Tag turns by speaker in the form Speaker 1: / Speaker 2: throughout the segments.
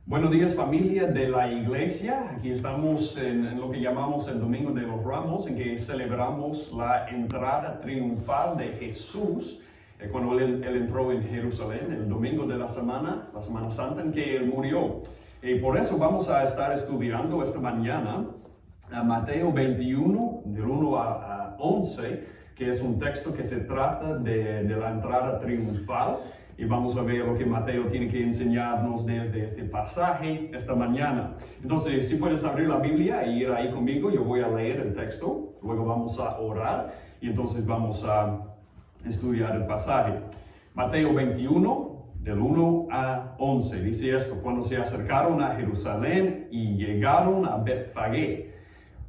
Speaker 1: Buenos días, familia de la iglesia. Aquí estamos en lo que llamamos el Domingo de los Ramos, en que celebramos la entrada triunfal de Jesús cuando él entró en Jerusalén, el domingo de la Semana Santa en que él murió. Y por eso vamos a estar estudiando esta mañana a Mateo 21, del 1 a 11, que es un texto que se trata de la entrada triunfal. Y vamos a ver lo que Mateo tiene que enseñarnos desde este pasaje esta mañana. Entonces, si puedes abrir la Biblia e ir ahí conmigo, yo voy a leer el texto, luego vamos a orar y entonces vamos a estudiar el pasaje. Mateo 21, del 1 a 11, dice esto: cuando se acercaron a Jerusalén y llegaron a Betfagé,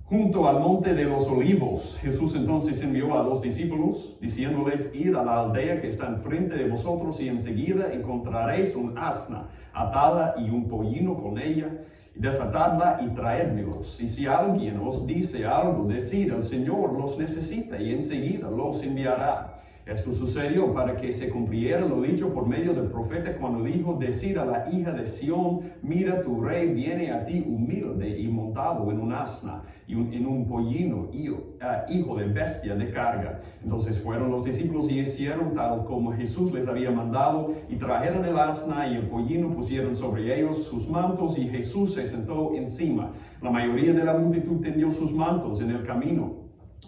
Speaker 1: junto al monte de los olivos, Jesús entonces envió a los discípulos, diciéndoles: id a la aldea que está enfrente de vosotros, y enseguida encontraréis un asna atada y un pollino con ella, y desatadla y traédmelos. Y si alguien os dice algo, decid: el Señor los necesita, y enseguida los enviará. Esto sucedió para que se cumpliera lo dicho por medio del profeta, cuando dijo: decid a la hija de Sión, mira, tu rey viene a ti humilde y montado en un asna y en un pollino, hijo de bestia de carga. Entonces fueron los discípulos y hicieron tal como Jesús les había mandado, y trajeron el asna y el pollino, pusieron sobre ellos sus mantos, y Jesús se sentó encima. La mayoría de la multitud tendió sus mantos en el camino.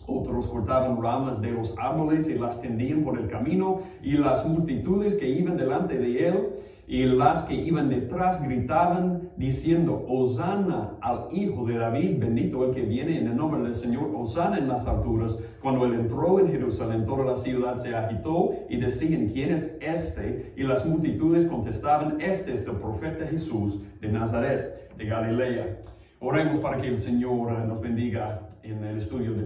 Speaker 1: Otros cortaban ramas de los árboles y las tendían por el camino, y las multitudes que iban delante de él y las que iban detrás gritaban diciendo: Hosanna al Hijo de David, bendito el que viene en el nombre del Señor, Hosanna en las alturas. Cuando él entró en Jerusalén, toda la ciudad se agitó y decían: ¿quién es este? Y las multitudes contestaban: este es el profeta Jesús de Nazaret, de Galilea. Oremos para que el Señor nos bendiga en el estudio de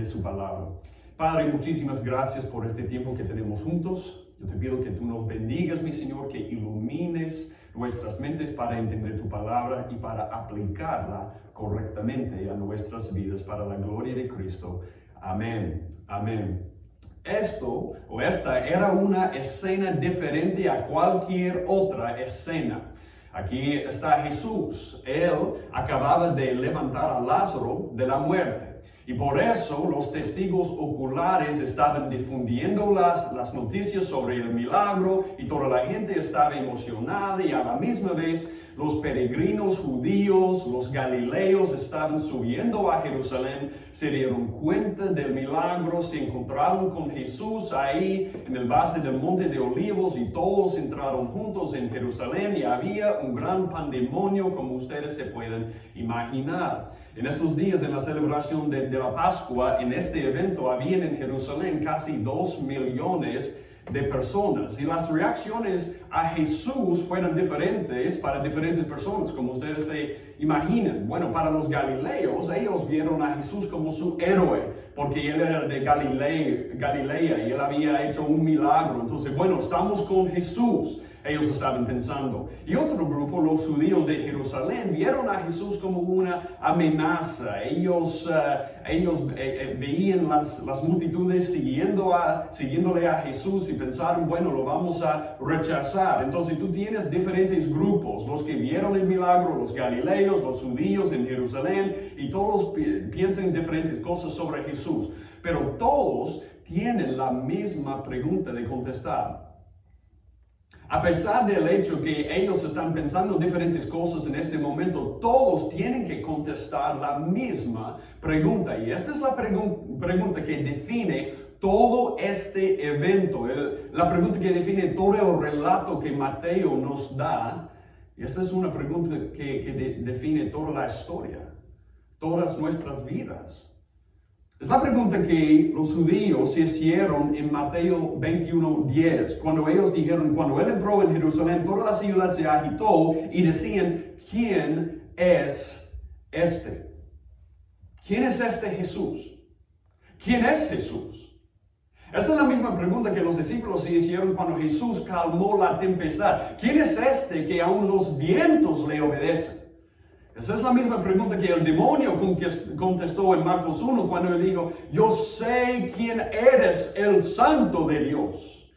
Speaker 1: su palabra. Padre, muchísimas gracias por este tiempo que tenemos juntos. Yo te pido que tú nos bendigas, mi Señor, que ilumines nuestras mentes para entender tu palabra y para aplicarla correctamente a nuestras vidas para la gloria de Cristo. Amén. Amén. Esta era una escena diferente a cualquier otra escena. Aquí está Jesús. Él acababa de levantar a Lázaro de la muerte. Y por eso los testigos oculares estaban difundiendo las noticias sobre el milagro, y toda la gente estaba emocionada, y a la misma vez los peregrinos judíos, los galileos, estaban subiendo a Jerusalén, se dieron cuenta del milagro, se encontraron con Jesús ahí en el base del monte de olivos, y todos entraron juntos en Jerusalén, y había un gran pandemonio, como ustedes se pueden imaginar. En estos días, en la celebración de la Pascua, en este evento habían en Jerusalén casi 2 millones de personas, y las reacciones a Jesús fueron diferentes para diferentes personas, como ustedes se imaginan. Bueno, para los galileos, ellos vieron a Jesús como su héroe, porque él era de Galilea y él había hecho un milagro. Entonces, bueno, estamos con Jesús, ellos estaban pensando. Y otro grupo, los judíos de Jerusalén, vieron a Jesús como una amenaza. Ellos veían las multitudes siguiéndole a Jesús y pensaron: bueno, lo vamos a rechazar. Entonces tú tienes diferentes grupos: los que vieron el milagro, los galileos, los judíos en Jerusalén, y todos piensan diferentes cosas sobre Jesús. Pero todos tienen la misma pregunta de contestar. A pesar del hecho que ellos están pensando diferentes cosas en este momento, todos tienen que contestar la misma pregunta. Y esta es la pregunta que define todo este evento, la pregunta que define todo el relato que Mateo nos da. Y esta es una pregunta que define toda la historia, todas nuestras vidas. Es la pregunta que los judíos hicieron en Mateo 21:10, cuando ellos dijeron: cuando él entró en Jerusalén, toda la ciudad se agitó y decían: ¿quién es este? ¿Quién es este Jesús? ¿Quién es Jesús? Esa es la misma pregunta que los discípulos se hicieron cuando Jesús calmó la tempestad. ¿Quién es este que aún los vientos le obedecen? Esa es la misma pregunta que el demonio contestó en Marcos 1, cuando él dijo: yo sé quién eres, el Santo de Dios.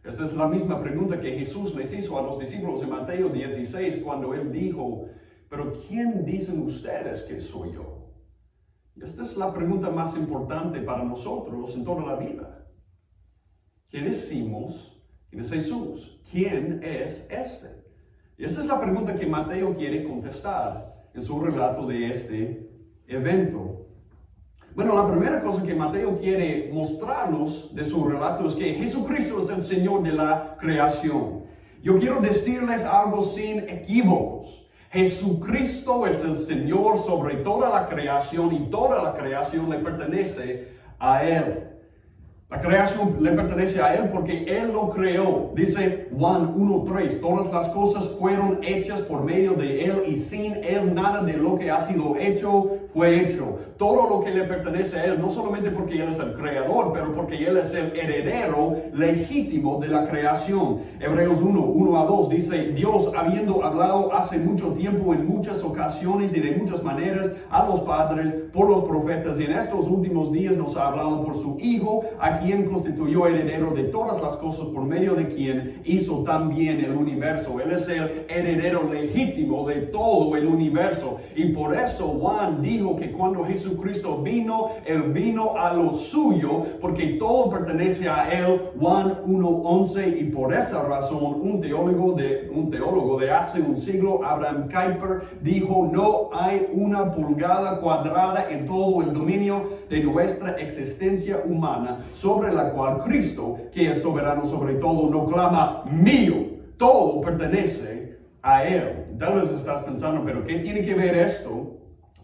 Speaker 1: Esta es la misma pregunta que Jesús les hizo a los discípulos en Mateo 16 cuando Él dijo, pero ¿quién dicen ustedes que soy yo? Y esta es la pregunta más importante para nosotros en toda la vida. ¿Qué decimos? ¿Quién es Jesús? ¿Quién es este? Y esa es la pregunta que Mateo quiere contestar en su relato de este evento. Bueno, la primera cosa que Mateo quiere mostrarnos de su relato es que Jesucristo es el Señor de la creación. Yo quiero decirles algo sin equívocos. Jesucristo es el Señor sobre toda la creación y toda la creación le pertenece a Él. La creación le pertenece a Él porque Él lo creó. Dice Juan 1:3, todas las cosas fueron hechas por medio de Él y sin Él nada de lo que ha sido hecho fue hecho. Todo lo que le pertenece a Él, no solamente porque Él es el creador, pero porque Él es el heredero legítimo de la creación. Hebreos 1:1-2 dice, Dios habiendo hablado hace mucho tiempo en muchas ocasiones y de muchas maneras a los padres por los profetas y en estos últimos días nos ha hablado por su Hijo, a quien constituyó heredero de todas las cosas por medio de quien hizo también el universo. Él es el heredero legítimo de todo el universo. Y por eso Juan dijo que cuando Jesucristo vino, Él vino a lo suyo, porque todo pertenece a Él. Juan 1:11, y por esa razón un teólogo de hace un siglo, Abraham Kuyper, dijo, no hay una pulgada cuadrada en todo el dominio de nuestra existencia humana sobre la cual Cristo, que es soberano sobre todo, no clama mío. Todo pertenece a Él. Tal vez estás pensando, pero ¿qué tiene que ver esto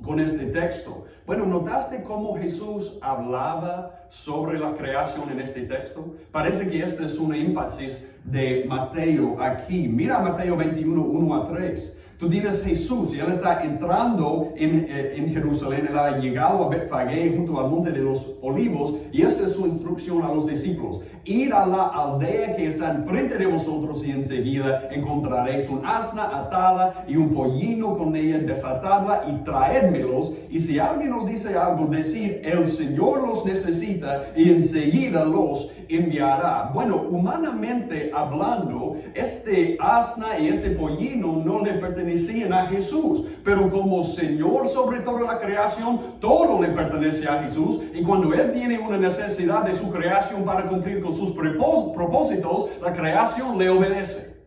Speaker 1: con este texto? Bueno, ¿notaste cómo Jesús hablaba sobre la creación en este texto? Parece que este es un énfasis de Mateo aquí. Mira Mateo 21:1-3. Tú tienes Jesús y Él está entrando en Jerusalén. Él ha llegado a Betfagé junto al monte de los olivos y esta es su instrucción a los discípulos. Ir a la aldea que está enfrente de vosotros y enseguida encontraréis un asna atada y un pollino con ella, desatadla y traédmelos. Y si alguien os dice algo, decid, el Señor los necesita y enseguida los enviará. Bueno, humanamente hablando, este asna y este pollino no le pertenecían a Jesús, pero como Señor sobre toda la creación, todo le pertenece a Jesús, y cuando Él tiene una necesidad de su creación para cumplir con sus propósitos, la creación le obedece.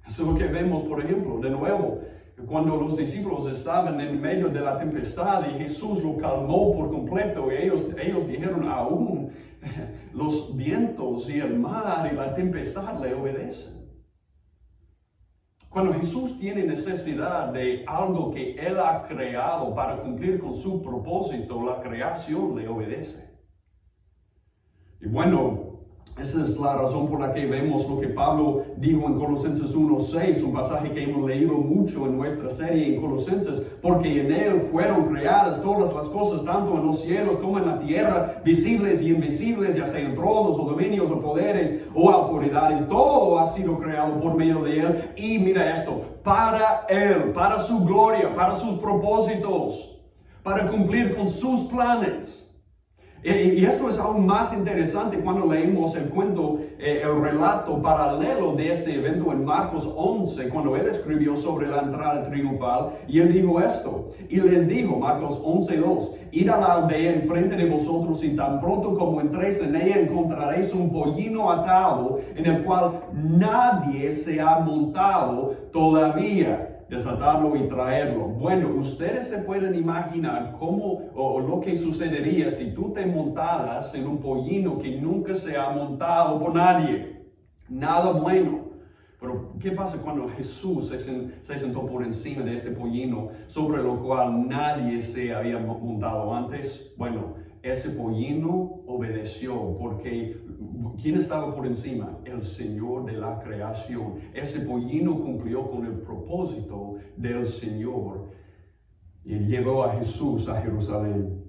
Speaker 1: Eso es lo que vemos, por ejemplo, de nuevo, cuando los discípulos estaban en medio de la tempestad y Jesús lo calmó por completo, y ellos dijeron, aún los vientos y el mar y la tempestad le obedecen. Cuando Jesús tiene necesidad de algo que Él ha creado para cumplir con su propósito, la creación le obedece. Y bueno, esa es la razón por la que vemos lo que Pablo dijo en Colosenses 1:6, un pasaje que hemos leído mucho en nuestra serie en Colosenses, porque en Él fueron creadas todas las cosas, tanto en los cielos como en la tierra, visibles y invisibles, ya sean tronos o dominios o poderes o autoridades, todo ha sido creado por medio de Él. Y mira esto, para Él, para su gloria, para sus propósitos, para cumplir con sus planes. Y esto es aún más interesante cuando leemos el cuento, el relato paralelo de este evento en Marcos 11, cuando él escribió sobre la entrada triunfal, y él dijo esto, y les dijo, Marcos 11:2, id a la aldea enfrente de vosotros y tan pronto como entréis en ella encontraréis un pollino atado en el cual nadie se ha montado todavía. Desatarlo y traerlo. Bueno, ustedes se pueden imaginar cómo o lo que sucedería si tú te montaras en un pollino que nunca se ha montado por nadie. Nada bueno. Pero, ¿qué pasa cuando Jesús se sentó por encima de este pollino sobre lo cual nadie se había montado antes? Bueno, ese pollino obedeció porque ¿quién estaba por encima? El Señor de la creación. Ese pollino cumplió con el propósito del Señor y llevó a Jesús a Jerusalén.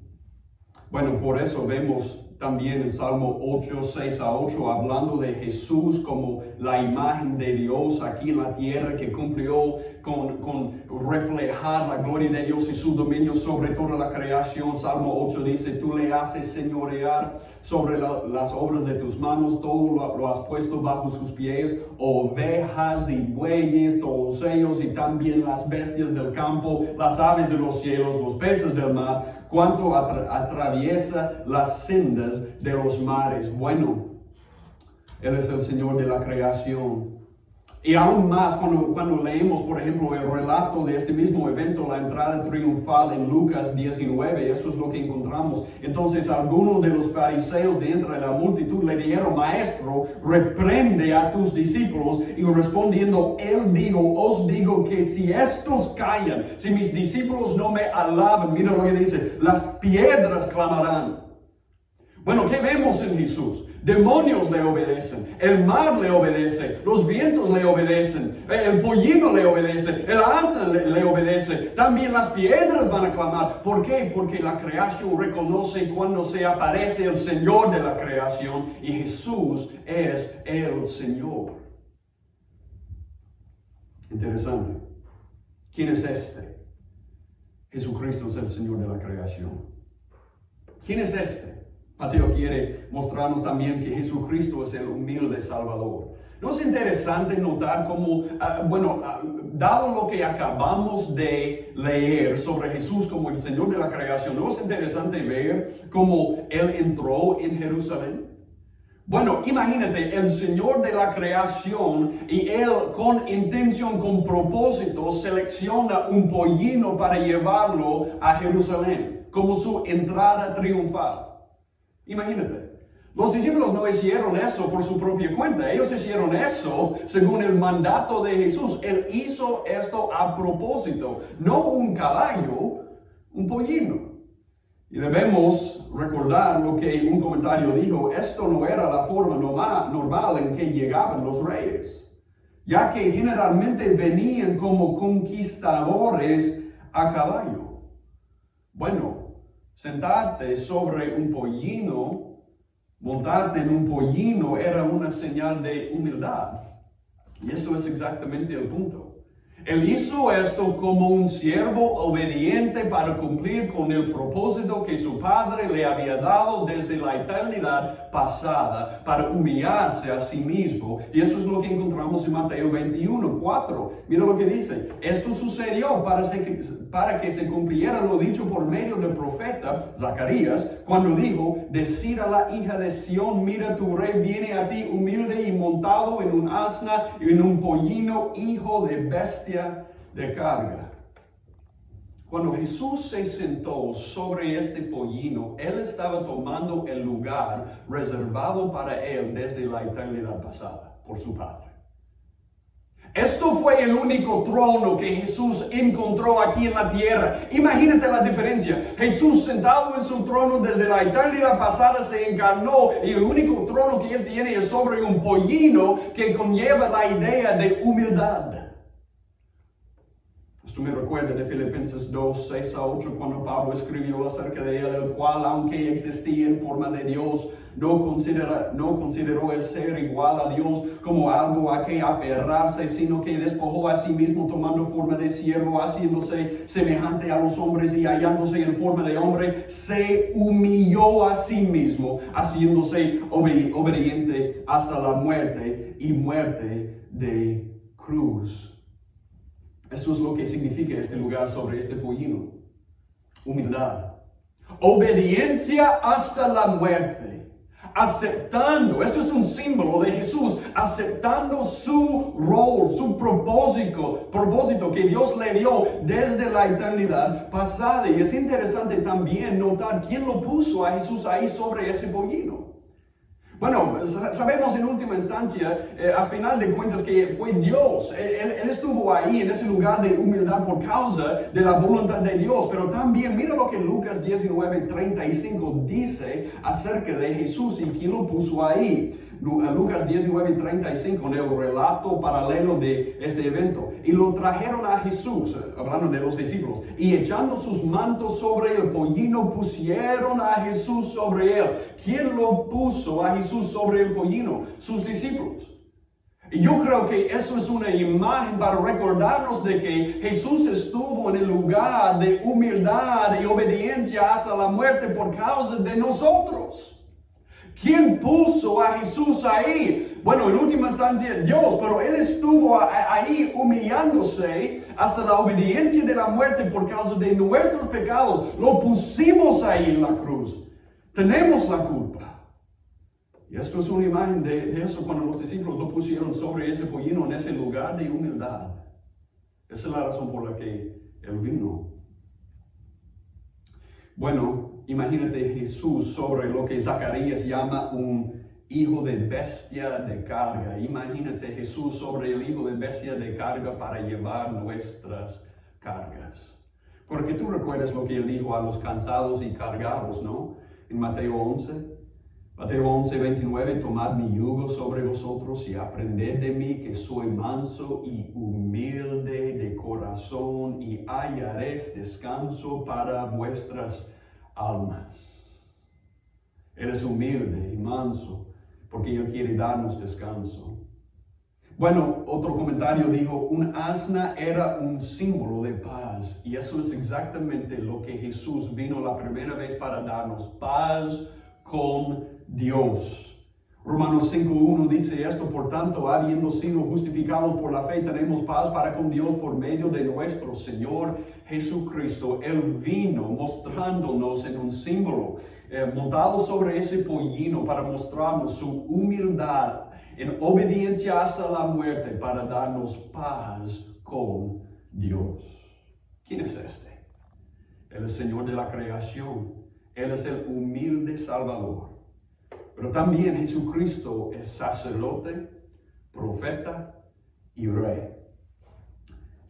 Speaker 1: Bueno, por eso vemos también en Salmo 8, 6 a 8, hablando de Jesús como la imagen de Dios aquí en la tierra, que cumplió con reflejar la gloria de Dios y su dominio sobre toda la creación. Salmo 8 dice, tú le haces señorear sobre las obras de tus manos, todo lo has puesto bajo sus pies, ovejas y bueyes, todos ellos, y también las bestias del campo, las aves de los cielos, los peces del mar, cuanto atraviesa las sendas de los mares. Bueno, Él es el Señor de la creación. Y aún más cuando leemos, por ejemplo, el relato de este mismo evento, la entrada triunfal en Lucas 19, eso es lo que encontramos. Entonces algunos de los fariseos de entre la multitud le dijeron, Maestro, reprende a tus discípulos. Y respondiendo, Él dijo, os digo que si estos callan, si mis discípulos no me alaban, mira lo que dice, las piedras clamarán. Bueno, ¿qué vemos en Jesús? Demonios le obedecen, el mar le obedece, los vientos le obedecen, el pollino le obedece, el asna le obedece, también las piedras van a clamar. ¿Por qué? Porque la creación reconoce cuando se aparece el Señor de la creación y Jesús es el Señor. Interesante. ¿Quién es este? Jesucristo es el Señor de la creación. ¿Quién es este? Mateo quiere mostrarnos también que Jesucristo es el humilde Salvador. ¿No es interesante notar cómo, dado lo que acabamos de leer sobre Jesús como el Señor de la creación, ¿no es interesante ver cómo Él entró en Jerusalén? Bueno, imagínate, el Señor de la creación y Él con intención, con propósito, selecciona un pollino para llevarlo a Jerusalén como su entrada triunfal. Imagínate, los discípulos no hicieron eso por su propia cuenta, ellos hicieron eso según el mandato de Jesús. Él hizo esto a propósito, no un caballo, un pollino. Y debemos recordar lo que un comentario dijo, esto no era la forma normal en que llegaban los reyes, ya que generalmente venían como conquistadores a caballo. Bueno, sentarte sobre un pollino, montarte en un pollino era una señal de humildad. Y esto es exactamente el punto. Él hizo esto como un siervo obediente para cumplir con el propósito que su Padre le había dado desde la eternidad pasada, para humillarse a sí mismo. Y eso es lo que encontramos en Mateo 21, 4. Mira lo que dice. Esto sucedió para que se cumpliera lo dicho por medio del profeta Zacarías, cuando dijo, decid a la hija de Sión, mira tu rey viene a ti humilde y montado en un asna y en un pollino, hijo de bestia de carga. Cuando Jesús se sentó sobre este pollino, Él estaba tomando el lugar reservado para Él desde la eternidad pasada por su Padre. Esto fue el único trono que Jesús encontró aquí en la tierra. Imagínate la diferencia. Jesús sentado en su trono desde la eternidad pasada se encarnó y el único trono que Él tiene es sobre un pollino que conlleva la idea de humildad. Esto me recuerda de Filipenses 2, 6 a 8, cuando Pablo escribió acerca de él, el cual, aunque existía en forma de Dios, no consideró el ser igual a Dios como algo a que aferrarse, sino que despojó a sí mismo, tomando forma de siervo, haciéndose semejante a los hombres y hallándose en forma de hombre, se humilló a sí mismo, haciéndose obediente hasta la muerte y muerte de cruz. Eso es lo que significa este lugar sobre este pollino. Humildad. Obediencia hasta la muerte. Aceptando, esto es un símbolo de Jesús, aceptando su rol, su propósito que Dios le dio desde la eternidad pasada. Y es interesante también notar quién lo puso a Jesús ahí sobre ese pollino. Bueno, sabemos en última instancia, a final de cuentas, que fue Dios. Él estuvo ahí en ese lugar de humildad por causa de la voluntad de Dios. Pero también mira lo que Lucas 19:35 dice acerca de Jesús y quién lo puso ahí. Lucas 19:35, en el relato paralelo de este evento. Y lo trajeron a Jesús, hablando de los discípulos, y echando sus mantos sobre el pollino, pusieron a Jesús sobre él. ¿Quién lo puso a Jesús sobre el pollino? Sus discípulos. Y yo creo que eso es una imagen para recordarnos de que Jesús estuvo en el lugar de humildad y obediencia hasta la muerte por causa de nosotros. ¿Quién puso a Jesús ahí? Bueno, en última instancia Dios, pero Él estuvo ahí humillándose hasta la obediencia de la muerte por causa de nuestros pecados. Lo pusimos ahí en la cruz. Tenemos la culpa. Y esto es una imagen de eso cuando los discípulos lo pusieron sobre ese pollino en ese lugar de humildad. Esa es la razón por la que Él vino. Bueno, imagínate Jesús sobre lo que Zacarías llama un hijo de bestia de carga. Imagínate Jesús sobre el hijo de bestia de carga para llevar nuestras cargas. Porque tú recuerdas lo que Él dijo a los cansados y cargados, ¿no? En Mateo 11. Mateo 11:29, tomad mi yugo sobre vosotros y aprended de mí que soy manso y humilde de corazón y hallaréis descanso para vuestras almas. Él es humilde y manso porque Él quiere darnos descanso. Bueno, otro comentario dijo, un asna era un símbolo de paz y eso es exactamente lo que Jesús vino la primera vez para darnos, paz con Dios. Romanos 5:1 dice esto, por tanto, habiendo sido justificados por la fe, tenemos paz para con Dios por medio de nuestro Señor Jesucristo. Él vino mostrándonos en un símbolo, montado sobre ese pollino para mostrarnos su humildad en obediencia hasta la muerte para darnos paz con Dios. ¿Quién es este? Él es Señor de la creación. Él es el humilde Salvador. Pero también Jesucristo es sacerdote, profeta y rey.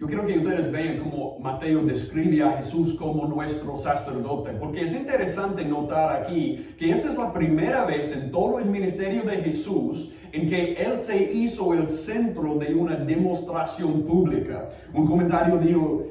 Speaker 1: Yo quiero que ustedes vean cómo Mateo describe a Jesús como nuestro sacerdote, porque es interesante notar aquí que esta es la primera vez en todo el ministerio de Jesús en que Él se hizo el centro de una demostración pública. Un comentario dijo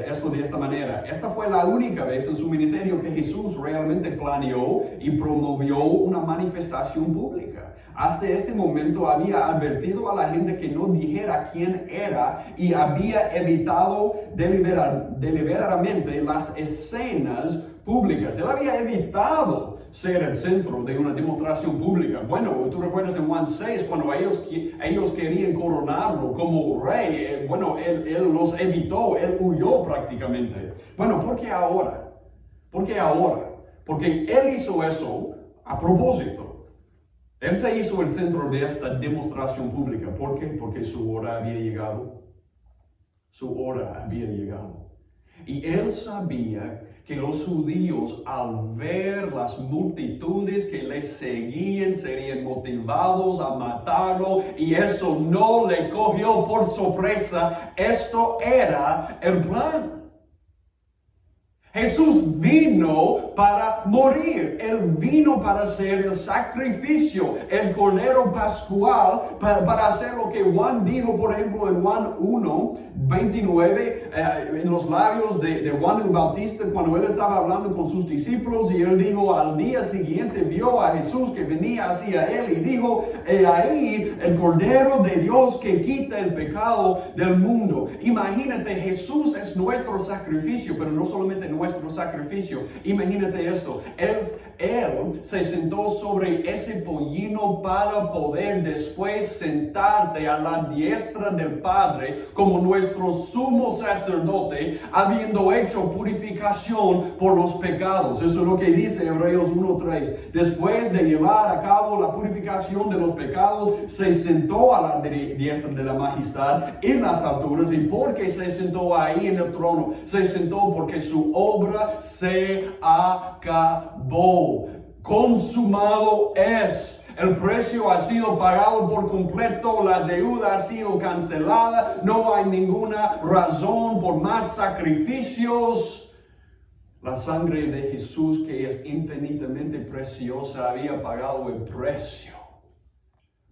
Speaker 1: esto de esta manera: esta fue la única vez en su ministerio que Jesús realmente planeó y promovió una manifestación pública. Hasta este momento había advertido a la gente que no dijera quién era y había evitado deliberadamente las escenas públicas. Él había evitado ser el centro de una demostración pública. Bueno, tú recuerdas en Juan 6 cuando ellos querían coronarlo como rey. Bueno, él los evitó, él huyó prácticamente. Bueno, ¿por qué ahora? ¿Por qué ahora? Porque Él hizo eso a propósito. Él se hizo el centro de esta demostración pública. ¿Por qué? Porque su hora había llegado. Su hora había llegado. Y Él sabía que los judíos, al ver las multitudes que le seguían, serían motivados a matarlo, y eso no le cogió por sorpresa. Esto era el plan. Jesús vino para morir. Él vino para hacer el sacrificio, el cordero pascual, para hacer lo que Juan dijo, por ejemplo, en Juan 1:29, en los labios de Juan el Bautista, cuando él estaba hablando con sus discípulos, y él dijo, al día siguiente vio a Jesús que venía hacia él y dijo, he ahí el cordero de Dios que quita el pecado del mundo. Imagínate, Jesús es nuestro sacrificio, pero no solamente nuestro sacrificio. Imagínate esto, él se sentó sobre ese pollino para poder después sentarte a la diestra del Padre como nuestro sumo sacerdote, habiendo hecho purificación por los pecados. Eso es lo que dice Hebreos 1:3. Después de llevar a cabo la purificación de los pecados, se sentó a la diestra de la majestad en las alturas. ¿Y por qué se sentó ahí en el trono? Se sentó porque su obra se acabó. Consumado es. El precio ha sido pagado por completo, la deuda ha sido cancelada, no hay ninguna razón por más sacrificios. La sangre de Jesús, que es infinitamente preciosa, había pagado el precio.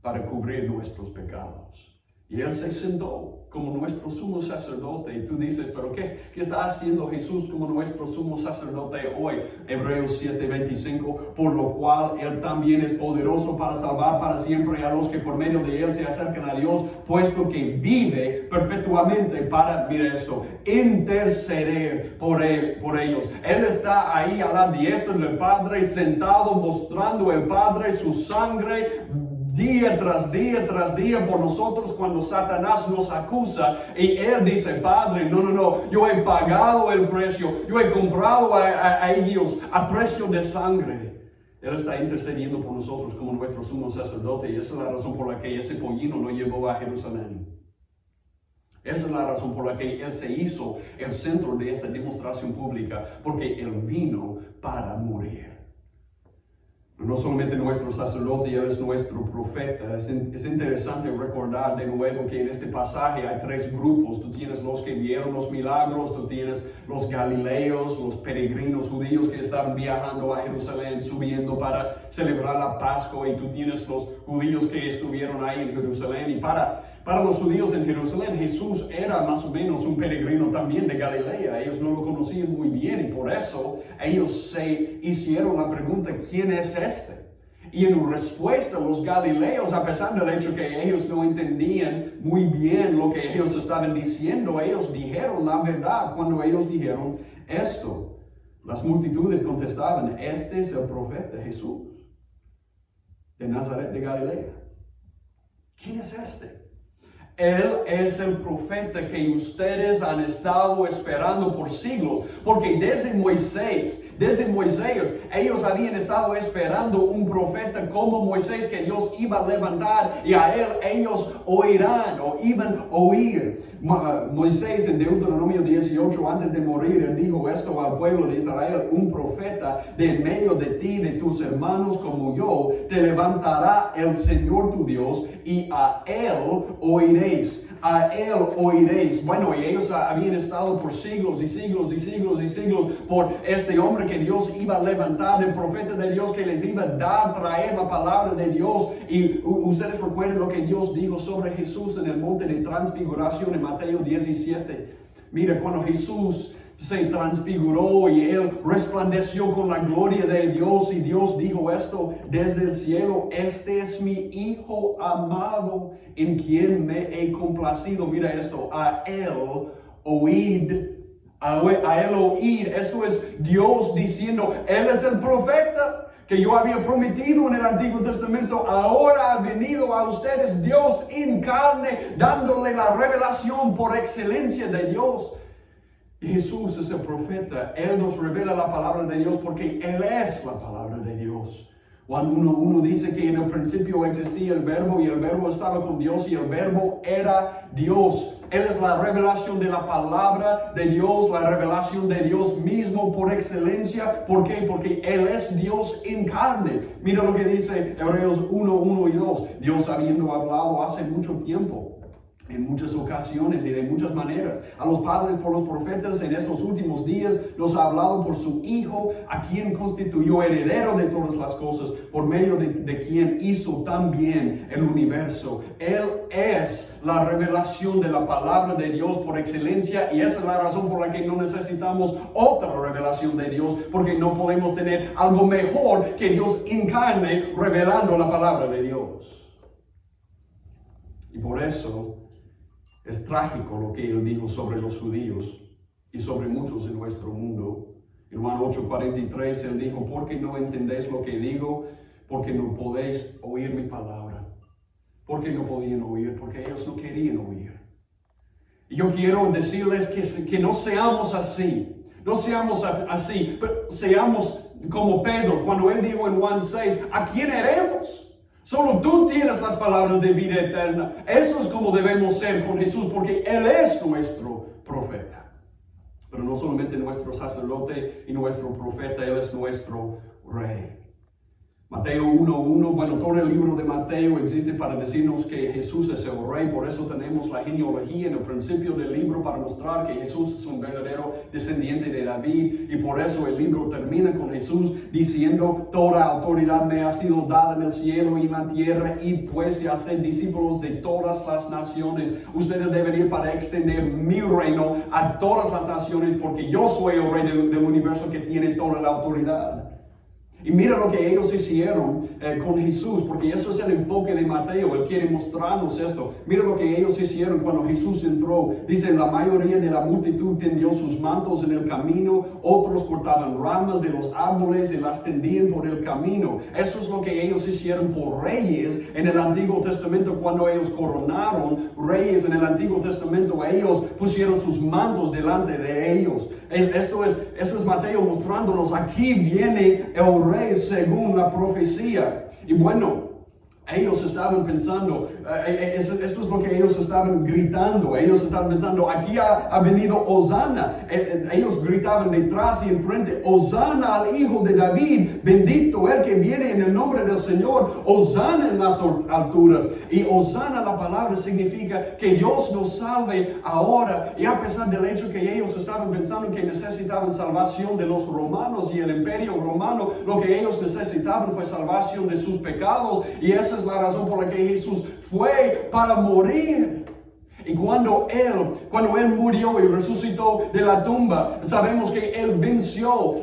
Speaker 1: para cubrir nuestros pecados. Y Él se sentó como nuestro sumo sacerdote. Y tú dices, ¿pero qué está haciendo Jesús como nuestro sumo sacerdote hoy? Hebreos 7:25, por lo cual Él también es poderoso para salvar para siempre a los que por medio de Él se acercan a Dios, puesto que vive perpetuamente para, mira eso, interceder por ellos. Él está ahí a la diestra del Padre, sentado, mostrando el Padre su sangre, día tras día por nosotros cuando Satanás nos acusa. Y Él dice, Padre, no, yo he pagado el precio, yo he comprado a ellos a precio de sangre. Él está intercediendo por nosotros como nuestro sumo sacerdote, y esa es la razón por la que ese pollino lo llevó a Jerusalén. Esa es la razón por la que Él se hizo el centro de esa demostración pública, porque Él vino para morir. No solamente nuestro sacerdote, Él es nuestro profeta. Es interesante recordar de nuevo que en este pasaje hay tres grupos. Tú tienes los que vieron los milagros, tú tienes los galileos, los peregrinos judíos que estaban viajando a Jerusalén, subiendo para celebrar la Pascua, y tú tienes los judíos que estuvieron ahí en Jerusalén. Y para los judíos en Jerusalén, Jesús era más o menos un peregrino también de Galilea. Ellos no lo conocían muy bien, y por eso ellos se hicieron la pregunta, ¿quién es este? Y en respuesta, los galileos, a pesar del hecho que ellos no entendían muy bien lo que ellos estaban diciendo, ellos dijeron la verdad cuando ellos dijeron esto. Las multitudes contestaban, este es el profeta Jesús de Nazaret de Galilea. ¿Quién es este? Él es el profeta que ustedes han estado esperando por siglos, porque desde Moisés, ellos habían estado esperando un profeta como Moisés que Dios iba a levantar, y a él ellos oirán o iban a oír. Moisés en Deuteronomio 18, antes de morir, él dijo esto al pueblo de Israel, un profeta de en medio de ti, de tus hermanos como yo, te levantará el Señor tu Dios, y a él oiréis. A él oiréis. Bueno, y ellos habían estado por siglos y siglos y siglos y siglos por este hombre que Dios iba a levantar, el profeta de Dios que les iba a traer la palabra de Dios. Y ustedes recuerdan lo que Dios dijo sobre Jesús en el monte de transfiguración en Mateo 17. Mira, cuando Jesús se transfiguró y Él resplandeció con la gloria de Dios, y Dios dijo esto desde el cielo, este es mi Hijo amado en quien me he complacido. Mira esto, a Él oíd. A Él oír. Esto es Dios diciendo, Él es el profeta que yo había prometido en el Antiguo Testamento. Ahora ha venido a ustedes Dios en carne, dándole la revelación por excelencia de Dios. Jesús es el profeta. Él nos revela la palabra de Dios porque Él es la palabra de Dios. Juan 1:1 dice que en el principio existía el verbo, y el verbo estaba con Dios, y el verbo era Dios. Él es la revelación de la palabra de Dios, la revelación de Dios mismo por excelencia. ¿Por qué? Porque Él es Dios en carne. Mira lo que dice Hebreos 1:1 y 2. Dios, habiendo hablado hace mucho tiempo, en muchas ocasiones y de muchas maneras, a los padres por los profetas, en estos últimos días nos ha hablado por su Hijo, a quien constituyó heredero de todas las cosas, por medio de quien hizo también el universo. Él es la revelación de la palabra de Dios por excelencia, y esa es la razón por la que no necesitamos otra revelación de Dios, porque no podemos tener algo mejor que Dios en carne revelando la palabra de Dios. Y por eso es trágico lo que Él dijo sobre los judíos y sobre muchos en nuestro mundo. En Juan 8:43 Él dijo, ¿por qué no entendéis lo que digo? Porque no podéis oír mi palabra. ¿Por qué no podían oír? Porque ellos no querían oír. Y yo quiero decirles que no seamos así. No seamos así, pero seamos como Pedro, cuando él dijo en Juan 6, ¿a quién iremos? Solo tú tienes las palabras de vida eterna. Eso es como debemos ser con Jesús, porque Él es nuestro profeta. Pero no solamente nuestro sacerdote y nuestro profeta, Él es nuestro Rey. Mateo 1:1, bueno, todo el libro de Mateo existe para decirnos que Jesús es el rey, por eso tenemos la genealogía en el principio del libro para mostrar que Jesús es un verdadero descendiente de David, y por eso el libro termina con Jesús diciendo: toda autoridad me ha sido dada en el cielo y en la tierra, y pues y haced discípulos de todas las naciones. Ustedes deben ir para extender mi reino a todas las naciones, porque yo soy el rey del universo que tiene toda la autoridad. Y mira lo que ellos hicieron con Jesús, porque eso es el enfoque de Mateo. Él quiere mostrarnos esto. Mira lo que ellos hicieron cuando Jesús entró. Dice: la mayoría de la multitud tendió sus mantos en el camino, otros cortaban ramas de los árboles y las tendían por el camino. Eso es lo que ellos hicieron por reyes en el Antiguo Testamento. Cuando ellos coronaron reyes en el Antiguo Testamento, ellos pusieron sus mantos delante de ellos. Eso es Mateo mostrándonos: aquí viene el rey según la profecía. Y bueno, ellos estaban pensando, esto es lo que ellos estaban gritando. Ellos estaban pensando: aquí ha venido Hosana. Ellos gritaban detrás y enfrente: Hosana al hijo de David, bendito el que viene en el nombre del Señor, Hosana en las alturas. Y Hosana, la palabra significa que Dios nos salve ahora. Y a pesar del hecho que ellos estaban pensando que necesitaban salvación de los romanos y el imperio romano, lo que ellos necesitaban fue salvación de sus pecados. Y esa es la razón por la que Jesús fue para morir. Y cuando él murió y resucitó de la tumba, sabemos que Él venció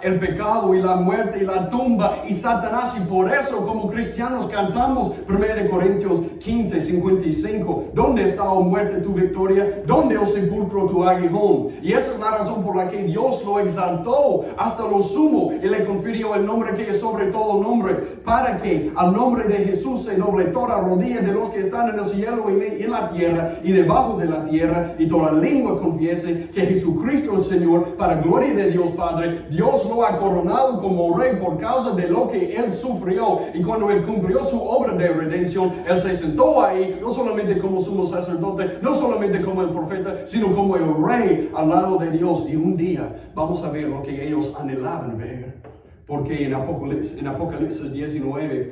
Speaker 1: el pecado y la muerte y la tumba y Satanás. Y por eso, como cristianos, cantamos 1 Corintios 15:55. ¿Dónde está, oh muerte, tu victoria? ¿Dónde, oh sepulcro, tu aguijón? Y esa es la razón por la que Dios lo exaltó hasta lo sumo y le confirió el nombre que es sobre todo nombre, para que al nombre de Jesús se doble toda rodilla de los que están en el cielo y en la tierra y debajo de la tierra, y toda lengua confiese que Jesucristo es Señor, para gloria de Dios Padre. Dios lo ha coronado como rey por causa de lo que Él sufrió. Y cuando Él cumplió su obra de redención, Él se sentó ahí, no solamente como sumo sacerdote, no solamente como el profeta, sino como el rey al lado de Dios. Y un día vamos a ver lo que ellos anhelaban ver, porque en Apocalipsis 19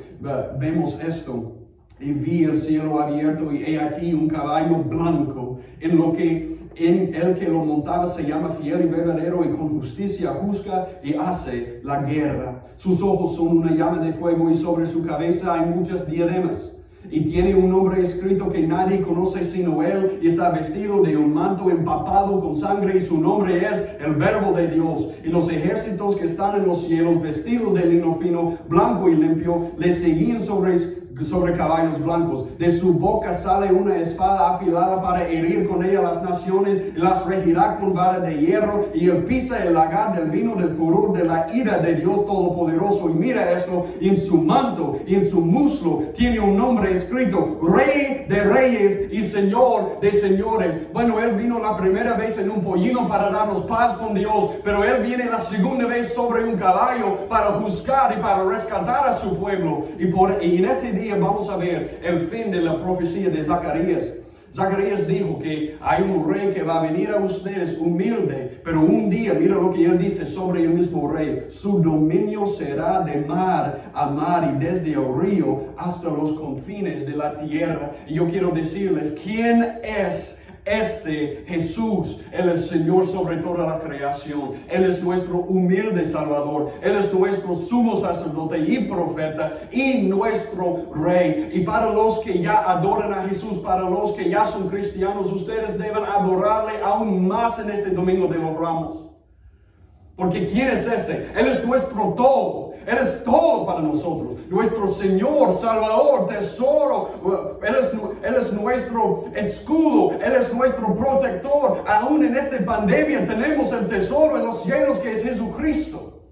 Speaker 1: vemos esto: y vi el cielo abierto, y he aquí un caballo blanco, en el que lo montaba se llama Fiel y Verdadero, y con justicia juzga y hace la guerra. Sus ojos son una llama de fuego, y sobre su cabeza hay muchas diademas. Y tiene un nombre escrito que nadie conoce sino Él, y está vestido de un manto empapado con sangre, y su nombre es el Verbo de Dios. Y los ejércitos que están en los cielos, vestidos de lino fino, blanco y limpio, le seguían sobre caballos blancos. De su boca sale una espada afilada para herir con ella las naciones, y las regirá con vara de hierro, y él pisa el lagar del vino del furor de la ira de Dios Todopoderoso. Y mira esto: en su manto y en su muslo tiene un nombre escrito: Rey de Reyes y Señor de Señores. Bueno, Él vino la primera vez en un pollino para darnos paz con Dios, pero Él viene la segunda vez sobre un caballo para juzgar y para rescatar a su pueblo. Y en ese día vamos a ver el fin de la profecía de Zacarías. Zacarías dijo que hay un rey que va a venir a ustedes humilde, pero un día, mira lo que él dice sobre el mismo rey: su dominio será de mar a mar, y desde el río hasta los confines de la tierra. Y yo quiero decirles: ¿quién es este Jesús? Él es Señor sobre toda la creación. Él es nuestro humilde Salvador. Él es nuestro sumo sacerdote y profeta y nuestro rey. Y para los que ya adoran a Jesús, para los que ya son cristianos, ustedes deben adorarle aún más en este Domingo de los Ramos. Porque ¿quién es este? Él es nuestro todo. Él es todo para nosotros. Nuestro Señor, Salvador, tesoro. Él es nuestro escudo. Él es nuestro protector. Aún en esta pandemia tenemos el tesoro en los cielos, que es Jesucristo.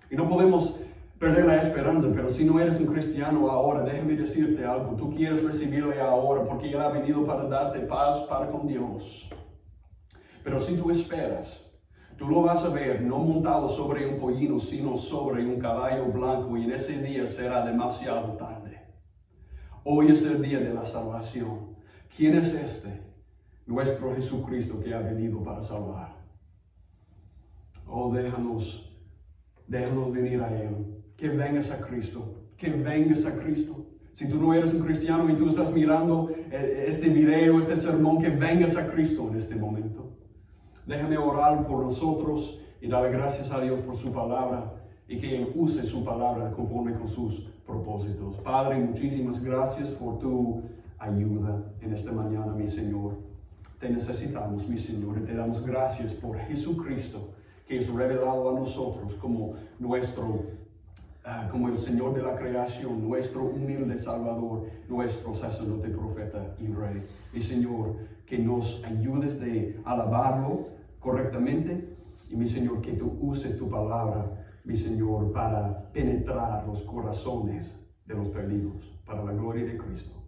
Speaker 1: Y no podemos perder la esperanza. Pero si no eres un cristiano ahora, déjame decirte algo: tú quieres recibirle ahora, porque Él ha venido para darte paz para con Dios. Pero si tú esperas, tú lo vas a ver no montado sobre un pollino, sino sobre un caballo blanco, y en ese día será demasiado tarde. Hoy es el día de la salvación. ¿Quién es este? Nuestro Jesucristo, que ha venido para salvar. Oh, déjanos venir a Él. que vengas a Cristo, que vengas a Cristo. Si tú no eres un cristiano y tú estás mirando este video, este sermón, que vengas a Cristo en este momento. Déjame orar por nosotros y darle gracias a Dios por su palabra y que Él use su palabra conforme con sus propósitos. Padre, muchísimas gracias por tu ayuda en esta mañana, mi Señor. Te necesitamos, mi Señor, y te damos gracias por Jesucristo, que es revelado a nosotros como como el Señor de la creación, nuestro humilde Salvador, nuestro sacerdote, profeta y rey. Y Señor, que nos ayudes de alabarlo correctamente, y mi Señor, que tú uses tu palabra, mi Señor, para penetrar los corazones de los perdidos, para la gloria de Cristo.